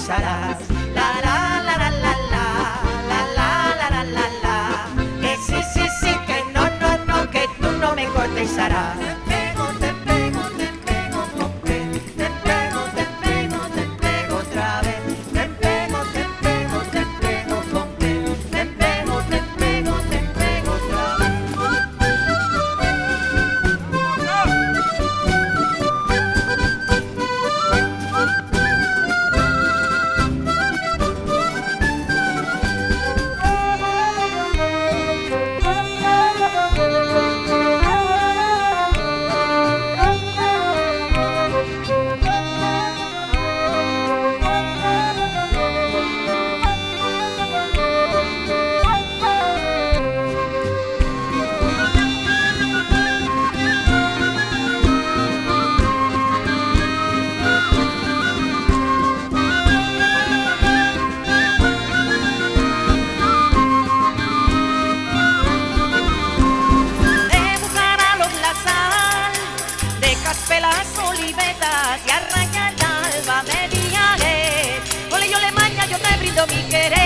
cortezarás. La la la la la la la la la la la. Que sí sí sí, que no no no, que tú no me cortezarás. Te pego, te pego con que te pego, te pego, te pego otra vez. Te pego, te pego, te pego con que te pego, te pego, te pego otra vez. Las olivetas y arranca el alba me viaje. Ole yo le maña, yo te brindo mi querer.